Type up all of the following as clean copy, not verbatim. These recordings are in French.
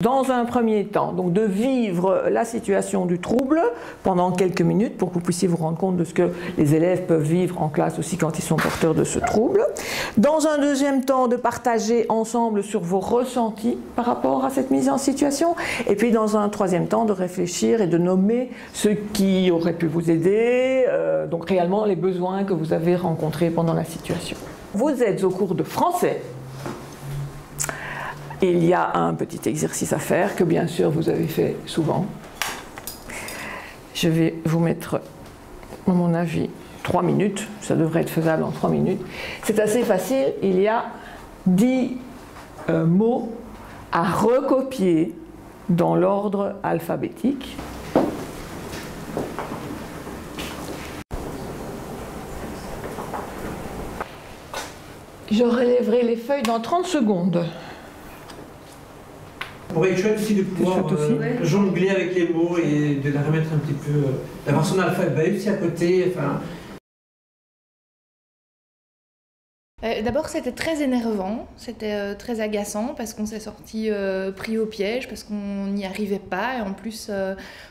Dans un premier temps, donc de vivre la situation du trouble pendant quelques minutes pour que vous puissiez vous rendre compte de ce que les élèves peuvent vivre en classe aussi quand ils sont porteurs de ce trouble. Dans un deuxième temps, de partager ensemble sur vos ressentis par rapport à cette mise en situation. Et puis dans un troisième temps, de réfléchir et de nommer ce qui aurait pu vous aider, donc réellement les besoins que vous avez rencontrés pendant la situation. Vous êtes au cours de français. Il y a un petit exercice à faire que bien sûr vous avez fait souvent. Je vais vous mettre, à mon avis, 3 minutes. Ça devrait être faisable en 3 minutes. C'est assez facile. Il y a 10 mots à recopier dans l'ordre alphabétique. Je relèverai les feuilles dans 30 secondes. Ça pourrait être chouette aussi de pouvoir jongler avec les mots et de la remettre un petit peu, d'avoir son alphabet aussi à côté. Enfin. D'abord c'était très énervant, c'était très agaçant parce qu'on s'est sorti pris au piège, parce qu'on n'y arrivait pas et en plus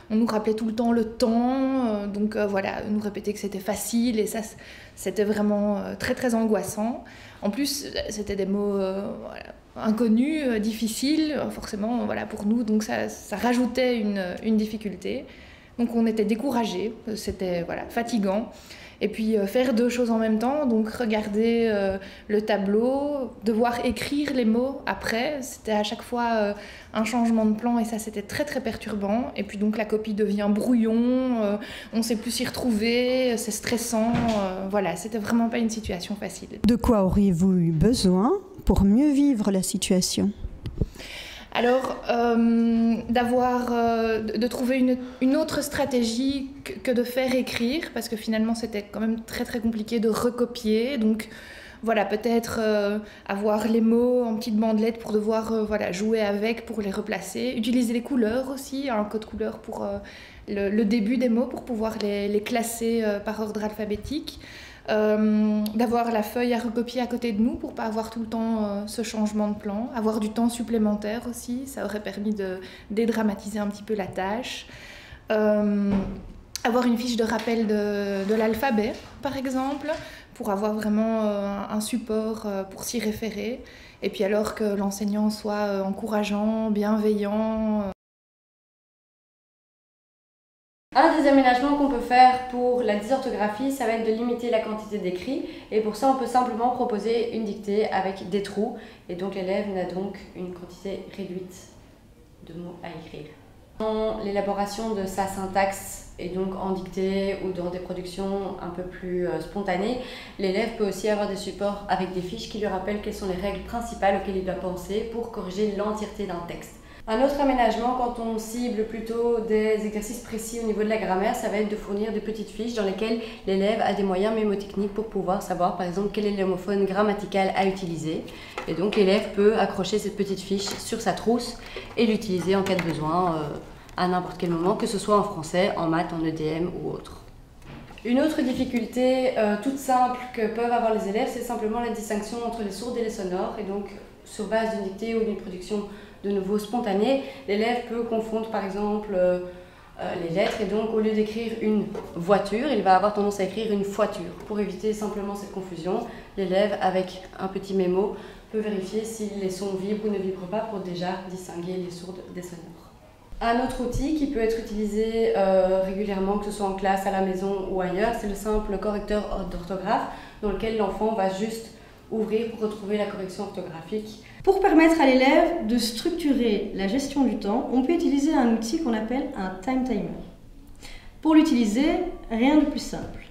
on nous rappelait tout le temps le temps, donc voilà, nous répétait que c'était facile et ça c'était vraiment très très angoissant. En plus c'était des mots voilà, inconnus, difficiles forcément voilà, pour nous, donc ça rajoutait une difficulté. Donc on était découragés, c'était voilà, fatigant. Et puis faire 2 choses en même temps, donc regarder le tableau, devoir écrire les mots après, c'était à chaque fois un changement de plan et ça c'était très très perturbant. Et puis donc la copie devient brouillon, on ne sait plus s'y retrouver, c'est stressant, voilà, c'était vraiment pas une situation facile. De quoi auriez-vous eu besoin pour mieux vivre la situation ? Alors, de trouver une autre stratégie que de faire écrire, parce que finalement c'était quand même très très compliqué de recopier. Donc voilà, peut-être avoir les mots en petites bandelettes pour devoir voilà, jouer avec, pour les replacer. Utiliser les couleurs aussi, un code couleur pour le début des mots, pour pouvoir les classer par ordre alphabétique. D'avoir la feuille à recopier à côté de nous pour ne pas avoir tout le temps ce changement de plan, avoir du temps supplémentaire aussi, ça aurait permis de dédramatiser un petit peu la tâche, avoir une fiche de rappel de l'alphabet par exemple, pour avoir vraiment un support pour s'y référer, et puis alors que l'enseignant soit encourageant, bienveillant. Un des aménagements qu'on peut faire pour la dysorthographie, ça va être de limiter la quantité d'écrits. Et pour ça, on peut simplement proposer une dictée avec des trous. Et donc l'élève n'a donc une quantité réduite de mots à écrire. Dans l'élaboration de sa syntaxe, et donc en dictée ou dans des productions un peu plus spontanées, l'élève peut aussi avoir des supports avec des fiches qui lui rappellent quelles sont les règles principales auxquelles il doit penser pour corriger l'entièreté d'un texte. Un autre aménagement, quand on cible plutôt des exercices précis au niveau de la grammaire, ça va être de fournir des petites fiches dans lesquelles l'élève a des moyens mémotechniques pour pouvoir savoir par exemple quel est l'homophone grammatical à utiliser. Et donc l'élève peut accrocher cette petite fiche sur sa trousse et l'utiliser en cas de besoin à n'importe quel moment, que ce soit en français, en maths, en EDM ou autre. Une autre difficulté toute simple que peuvent avoir les élèves, c'est simplement la distinction entre les sourdes et les sonores. Et donc sur base d'une dictée ou d'une production de nouveau spontanée, l'élève peut confondre par exemple les lettres et donc au lieu d'écrire une voiture, il va avoir tendance à écrire une foiture. Pour éviter simplement cette confusion, l'élève avec un petit mémo peut vérifier si les sons vibrent ou ne vibrent pas pour déjà distinguer les sourdes des sonores. Un autre outil qui peut être utilisé régulièrement, que ce soit en classe, à la maison ou ailleurs, c'est le simple correcteur d'orthographe dans lequel l'enfant va juste ouvrir pour retrouver la correction orthographique. Pour permettre à l'élève de structurer la gestion du temps, on peut utiliser un outil qu'on appelle un time timer. Pour l'utiliser, rien de plus simple.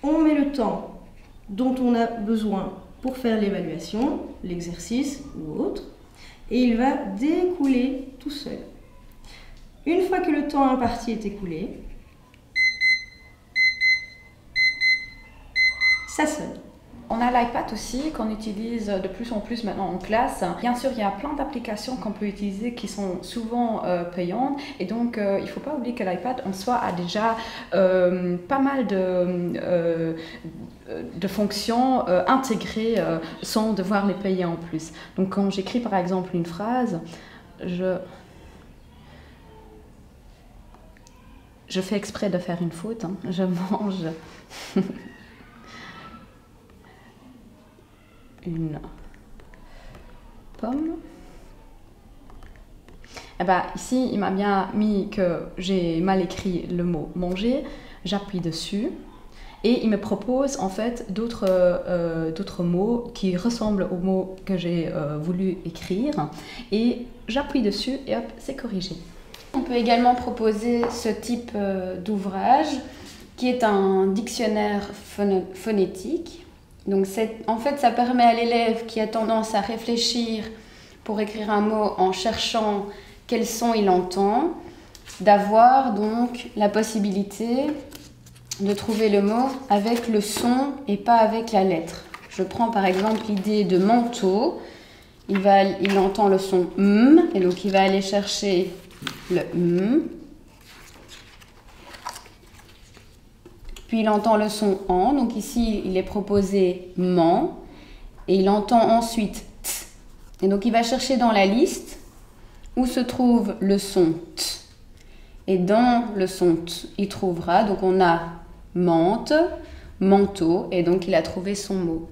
On met le temps dont on a besoin pour faire l'évaluation, l'exercice ou autre, et il va découler tout seul. Une fois que le temps imparti est écoulé, ça sonne. On a l'iPad aussi qu'on utilise de plus en plus maintenant en classe. Bien sûr, il y a plein d'applications qu'on peut utiliser qui sont souvent payantes. Et donc, il ne faut pas oublier que l'iPad en soi a déjà pas mal de fonctions intégrées sans devoir les payer en plus. Donc, quand j'écris par exemple une phrase, Je fais exprès de faire une faute, hein. Je mange une pomme. Eh ben, ici, il m'a bien mis que j'ai mal écrit le mot manger. J'appuie dessus et il me propose en fait d'autres mots qui ressemblent aux mots que j'ai voulu écrire. Et j'appuie dessus et hop, c'est corrigé. On peut également proposer ce type d'ouvrage qui est un dictionnaire phonétique. Donc en fait, ça permet à l'élève qui a tendance à réfléchir pour écrire un mot en cherchant quel son il entend, d'avoir donc la possibilité de trouver le mot avec le son et pas avec la lettre. Je prends par exemple l'idée de manteau. Il entend le son M et donc il va aller chercher le M. Puis il entend le son en, donc ici il est proposé man et il entend ensuite t. Et donc il va chercher dans la liste où se trouve le son t. Et dans le son t, il trouvera, donc on a menthe, manteau, et donc il a trouvé son mot.